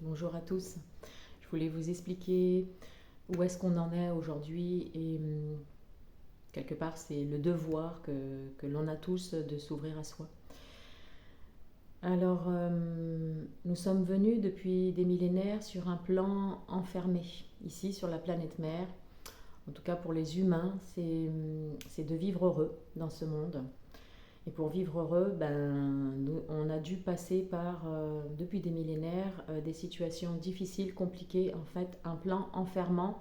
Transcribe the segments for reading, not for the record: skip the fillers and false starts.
Bonjour à tous. Je voulais vous expliquer où est-ce qu'on en est aujourd'hui et quelque part c'est le devoir que l'on a tous de s'ouvrir à soi. Alors nous sommes venus depuis des millénaires sur un plan enfermé, ici sur la planète Mère. En tout cas pour les humains, c'est de vivre heureux dans ce monde. Et pour vivre heureux, on a dû passer par, depuis des millénaires, des situations difficiles, compliquées, en fait, un plan enfermant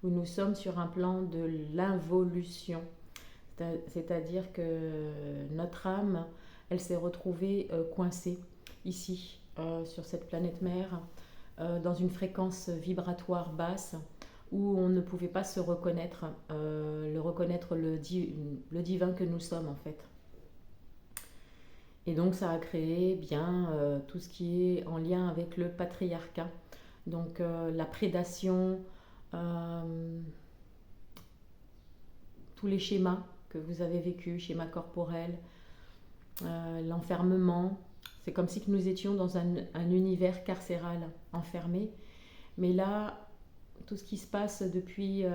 où nous sommes sur un plan de l'involution. C'est-à-dire que notre âme, elle s'est retrouvée coincée ici, sur cette planète mère, dans une fréquence vibratoire basse où on ne pouvait pas se reconnaître, reconnaître le divin que nous sommes en fait. Et donc ça a créé bien tout ce qui est en lien avec le patriarcat. Donc la prédation, euh, tous les schémas que vous avez vécus, schémas corporels, l'enfermement. C'est comme si nous étions dans un univers carcéral enfermé. Mais là, tout ce qui se passe depuis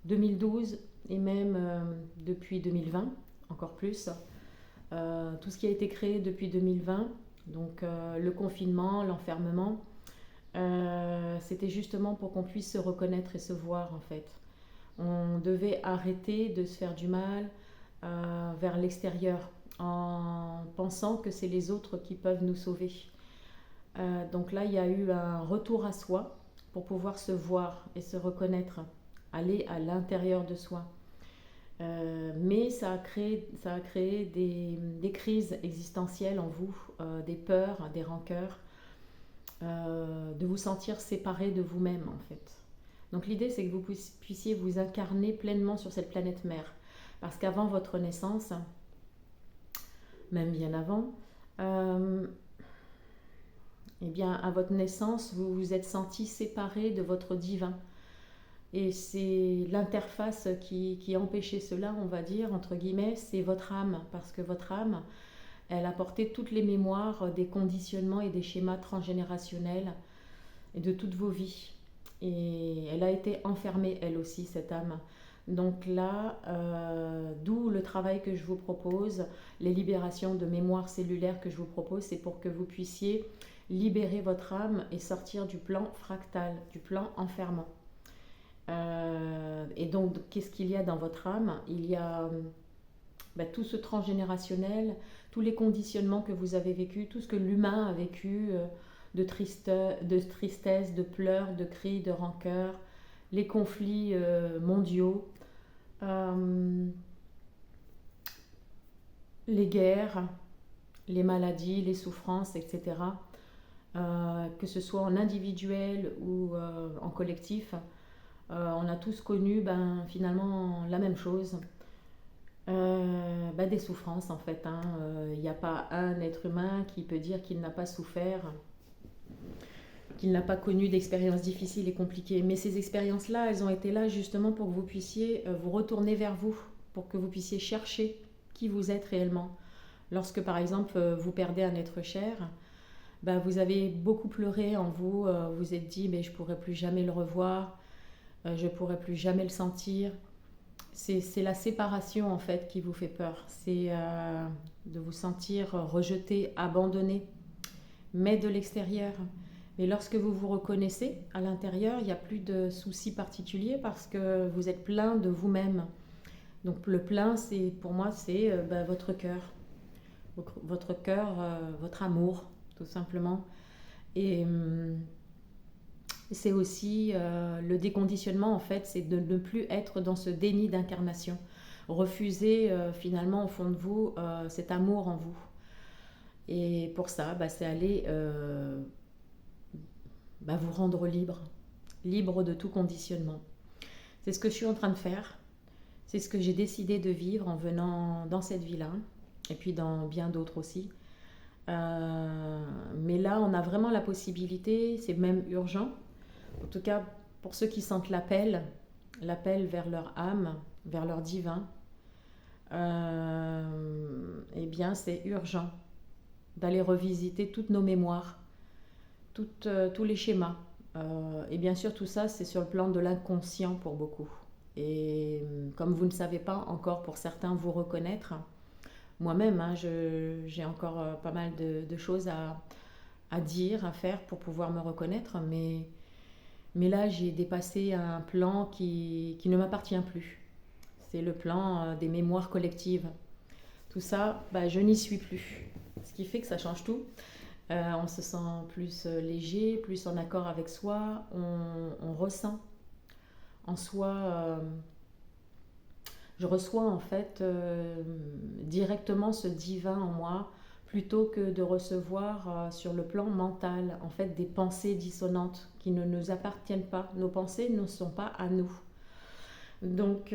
2012 et même depuis 2020, encore plus, tout ce qui a été créé depuis 2020, donc le confinement, l'enfermement, c'était justement pour qu'on puisse se reconnaître et se voir en fait. On devait arrêter de se faire du mal vers l'extérieur en pensant que c'est les autres qui peuvent nous sauver. Donc là, il y a eu un retour à soi pour pouvoir se voir et se reconnaître, aller à l'intérieur de soi. Mais ça a créé des crises existentielles en vous, des peurs, des rancœurs, de vous sentir séparé de vous-même en fait. Donc l'idée c'est que vous puissiez vous incarner pleinement sur cette planète mère. Parce qu'avant votre naissance, même bien avant, euh, eh bien à votre naissance, vous vous êtes senti séparé de votre divin. Et c'est l'interface qui empêchait cela, on va dire, entre guillemets, c'est votre âme. Parce que votre âme, elle a porté toutes les mémoires des conditionnements et des schémas transgénérationnels et de toutes vos vies. Et elle a été enfermée, elle aussi, cette âme. Donc là, d'où le travail que je vous propose, les libérations de mémoire cellulaire que je vous propose, c'est pour que vous puissiez libérer votre âme et sortir du plan fractal, du plan enfermant. Et donc, qu'est-ce qu'il y a dans votre âme? Il y a tout ce transgénérationnel, tous les conditionnements que vous avez vécus, tout ce que l'humain a vécu de tristesse, de pleurs, de cris, de rancœur, les conflits mondiaux, euh, les guerres, les maladies, les souffrances, etc. Que ce soit en individuel ou en collectif, on a tous connu finalement la même chose. Des souffrances en fait. Il n'y a pas un être humain qui peut dire qu'il n'a pas souffert, qu'il n'a pas connu d'expériences difficiles et compliquées. Mais ces expériences-là, elles ont été là justement pour que vous puissiez vous retourner vers vous, pour que vous puissiez chercher qui vous êtes réellement. Lorsque par exemple vous perdez un être cher, vous avez beaucoup pleuré en vous, vous êtes dit mais je ne pourrai plus jamais le revoir, je ne pourrai plus jamais le sentir. C'est la séparation en fait qui vous fait peur. C'est de vous sentir rejeté, abandonné, mais de l'extérieur. Mais lorsque vous vous reconnaissez à l'intérieur, il n'y a plus de soucis particuliers parce que vous êtes plein de vous-même. Donc le plein, c'est pour moi, c'est votre cœur, votre amour, tout simplement. Et c'est aussi le déconditionnement, en fait, c'est de ne plus être dans ce déni d'incarnation. Refuser finalement au fond de vous cet amour en vous. Et pour ça, c'est aller vous rendre libre, libre de tout conditionnement. C'est ce que je suis en train de faire. C'est ce que j'ai décidé de vivre en venant dans cette vie-là, et puis dans bien d'autres aussi. Mais là, on a vraiment la possibilité, c'est même urgent, en tout cas pour ceux qui sentent l'appel vers leur âme, vers leur divin, eh bien c'est urgent d'aller revisiter toutes nos mémoires, tous les schémas. Et bien sûr, tout ça, c'est sur le plan de l'inconscient pour beaucoup. Et comme vous ne savez pas encore pour certains vous reconnaître, moi-même, hein, j'ai encore pas mal de choses à dire, à faire pour pouvoir me reconnaître, mais là, j'ai dépassé un plan qui ne m'appartient plus. C'est le plan des mémoires collectives. Tout ça, je n'y suis plus. Ce qui fait que ça change tout. On se sent plus léger, plus en accord avec soi. On ressent en soi. Je reçois en fait directement ce divin en moi plutôt que de recevoir sur le plan mental en fait des pensées dissonantes qui ne nous appartiennent pas. Nos pensées ne sont pas à nous. Donc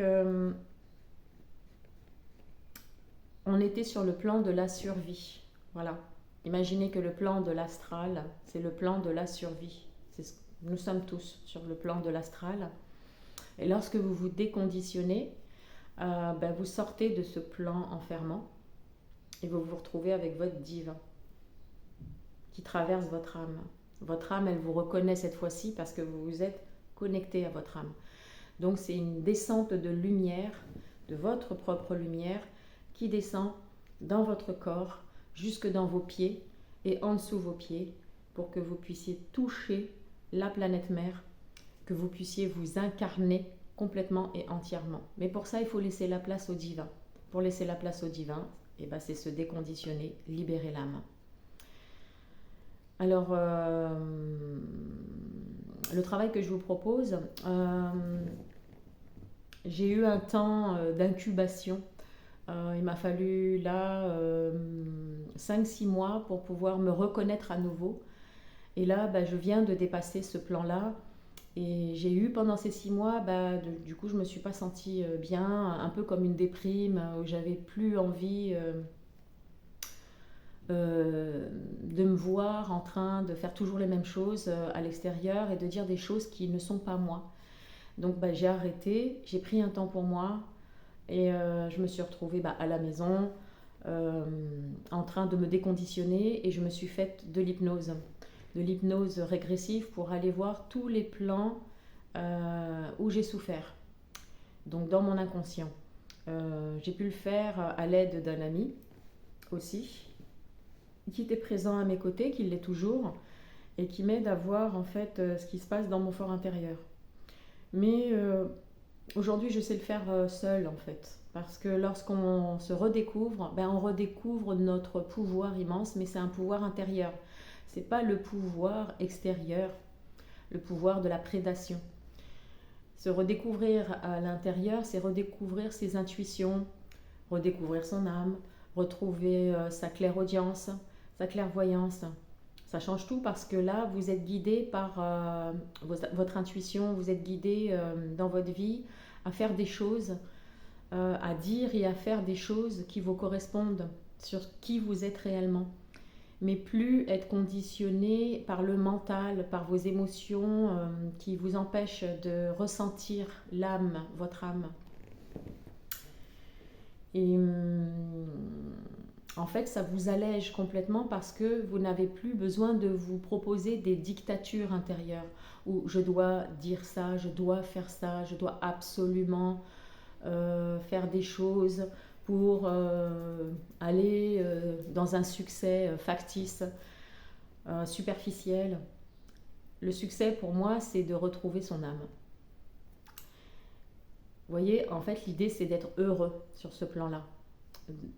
on était sur le plan de la survie. Voilà. Imaginez que le plan de l'astral, c'est le plan de la survie. Nous sommes tous sur le plan de l'astral. Et lorsque vous vous déconditionnez, vous sortez de ce plan enfermant et vous vous retrouvez avec votre divin qui traverse votre âme. Votre âme, elle vous reconnaît cette fois-ci parce que vous vous êtes connecté à votre âme. Donc c'est une descente de lumière, de votre propre lumière, qui descend dans votre corps, jusque dans vos pieds et en dessous vos pieds, pour que vous puissiez toucher la planète mère, que vous puissiez vous incarner complètement et entièrement. Mais pour ça, il faut laisser la place au divin. Pour laisser la place au divin, c'est se déconditionner, libérer l'âme. Alors, le travail que je vous propose, j'ai eu un temps d'incubation. Il m'a fallu là 5-6 mois pour pouvoir me reconnaître à nouveau. Et là, je viens de dépasser ce plan-là. Et j'ai eu pendant ces 6 mois, du coup, je ne me suis pas sentie bien, un peu comme une déprime, où j'avais plus envie de me voir en train de faire toujours les mêmes choses à l'extérieur et de dire des choses qui ne sont pas moi. Donc j'ai arrêté, j'ai pris un temps pour moi et je me suis retrouvée à la maison en train de me déconditionner et je me suis faite de l'hypnose régressive pour aller voir tous les plans où j'ai souffert, donc dans mon inconscient. J'ai pu le faire à l'aide d'un ami aussi, qui était présent à mes côtés, qui l'est toujours, et qui m'aide à voir en fait ce qui se passe dans mon fort intérieur. Mais aujourd'hui, je sais le faire seule en fait, parce que lorsqu'on se redécouvre, on redécouvre notre pouvoir immense, mais c'est un pouvoir intérieur. C'est pas le pouvoir extérieur, le pouvoir de la prédation. Se redécouvrir à l'intérieur, c'est redécouvrir ses intuitions, redécouvrir son âme, retrouver sa clairaudience, sa clairvoyance. Ça change tout parce que là, vous êtes guidé par votre intuition, vous êtes guidé dans votre vie à faire des choses, à dire et à faire des choses qui vous correspondent sur qui vous êtes réellement. Mais plus être conditionné par le mental, par vos émotions qui vous empêchent de ressentir l'âme, votre âme. Et en fait, ça vous allège complètement parce que vous n'avez plus besoin de vous proposer des dictatures intérieures où je dois dire ça, je dois faire ça, je dois absolument faire des choses pour aller dans un succès factice, superficiel. Le succès pour moi, c'est de retrouver son âme. Vous voyez, en fait, l'idée, c'est d'être heureux sur ce plan-là.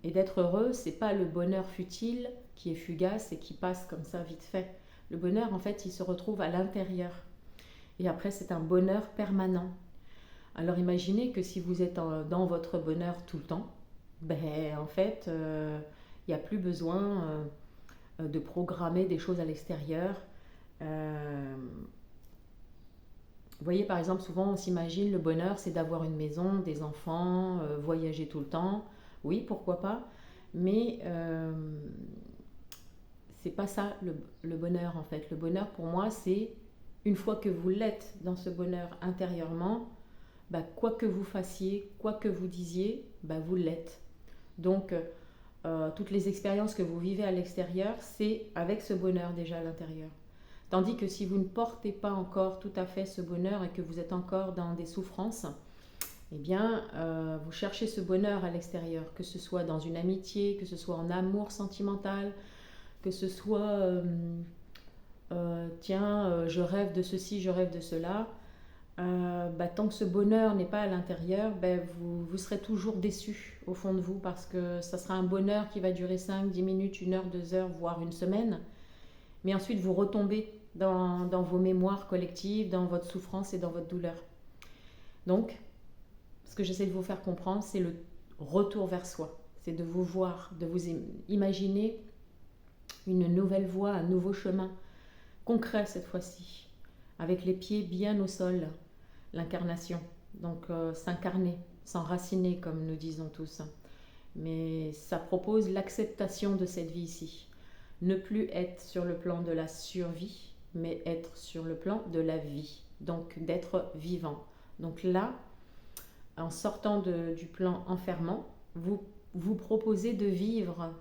Et d'être heureux, c'est pas le bonheur futile qui est fugace et qui passe comme ça vite fait. Le bonheur, en fait, il se retrouve à l'intérieur. Et après, c'est un bonheur permanent. Alors imaginez que si vous êtes dans votre bonheur tout le temps, en fait, il n'y a plus besoin de programmer des choses à l'extérieur. Vous voyez, par exemple, souvent on s'imagine le bonheur, c'est d'avoir une maison, des enfants, voyager tout le temps. Oui, pourquoi pas, mais c'est pas ça le bonheur en fait. Le bonheur pour moi, c'est une fois que vous l'êtes dans ce bonheur intérieurement, quoi que vous fassiez, quoi que vous disiez, vous l'êtes. Donc, toutes les expériences que vous vivez à l'extérieur, c'est avec ce bonheur déjà à l'intérieur. Tandis que si vous ne portez pas encore tout à fait ce bonheur et que vous êtes encore dans des souffrances, eh bien, vous cherchez ce bonheur à l'extérieur, que ce soit dans une amitié, que ce soit en amour sentimental, que ce soit, tiens, je rêve de ceci, je rêve de cela. Tant que ce bonheur n'est pas à l'intérieur, vous serez toujours déçu au fond de vous parce que ça sera un bonheur qui va durer 5, 10 minutes, 1 heure, 2 heures, voire une semaine. Mais ensuite, vous retombez dans vos mémoires collectives, dans votre souffrance et dans votre douleur. Donc, ce que j'essaie de vous faire comprendre, c'est le retour vers soi. C'est de vous voir, de vous imaginer une nouvelle voie, un nouveau chemin, concret cette fois-ci, avec les pieds bien au sol, l'incarnation. Donc s'incarner, s'enraciner comme nous disons tous. Mais ça propose l'acceptation de cette vie ici. Ne plus être sur le plan de la survie, mais être sur le plan de la vie. Donc d'être vivant. Donc là, en sortant du plan enfermant, vous proposez de vivre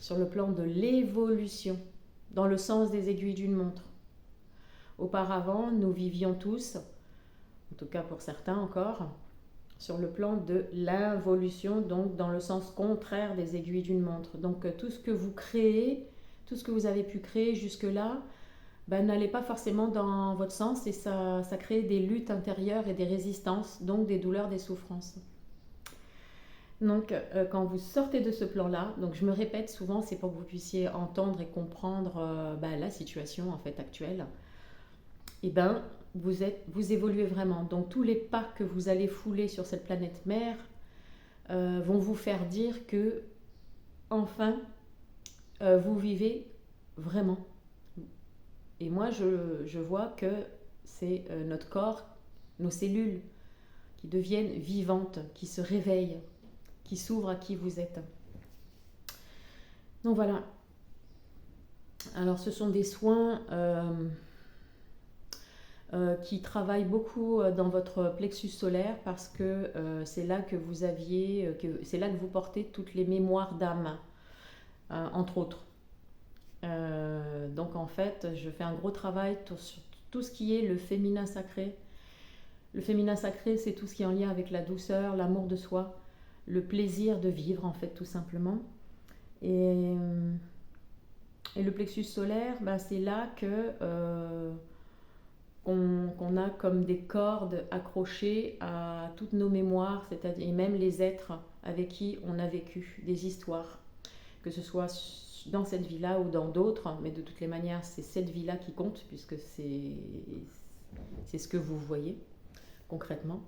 sur le plan de l'évolution, dans le sens des aiguilles d'une montre. Auparavant, nous vivions tous, en tout cas pour certains encore, sur le plan de l'involution, donc dans le sens contraire des aiguilles d'une montre. Donc tout ce que vous créez, tout ce que vous avez pu créer jusque-là, n'allez pas forcément dans votre sens et ça crée des luttes intérieures et des résistances, donc des douleurs, des souffrances. Donc quand vous sortez de ce plan-là, donc je me répète souvent, c'est pour que vous puissiez entendre et comprendre la situation en fait actuelle, et vous évoluez vraiment. Donc tous les pas que vous allez fouler sur cette planète mère vont vous faire dire que enfin vous vivez vraiment. Et moi je vois que c'est notre corps, nos cellules qui deviennent vivantes, qui se réveillent, qui s'ouvrent à qui vous êtes. Donc voilà. Alors ce sont des soins qui travaillent beaucoup dans votre plexus solaire parce que c'est là que c'est là que vous portez toutes les mémoires d'âme, entre autres. Donc en fait, je fais un gros travail sur tout ce qui est le féminin sacré. Le féminin sacré, c'est tout ce qui est en lien avec la douceur, l'amour de soi, le plaisir de vivre en fait tout simplement. Et le plexus solaire, c'est là que qu'on a comme des cordes accrochées à toutes nos mémoires, c'est-à-dire et même les êtres avec qui on a vécu des histoires, que ce soit dans cette vie-là ou dans d'autres, mais de toutes les manières, c'est cette vie-là qui compte, puisque c'est ce que vous voyez concrètement.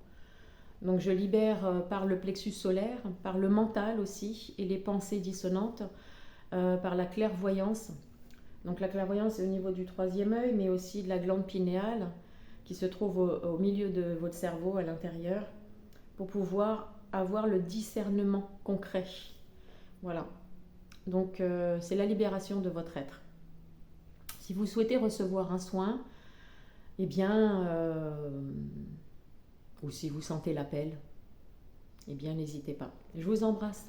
Donc je libère par le plexus solaire, par le mental aussi, et les pensées dissonantes, par la clairvoyance. Donc la clairvoyance est au niveau du 3e œil, mais aussi de la glande pinéale, qui se trouve au milieu de votre cerveau, à l'intérieur, pour pouvoir avoir le discernement concret. Voilà. Donc c'est la libération de votre être. Si vous souhaitez recevoir un soin, ou si vous sentez l'appel, n'hésitez pas. Je vous embrasse.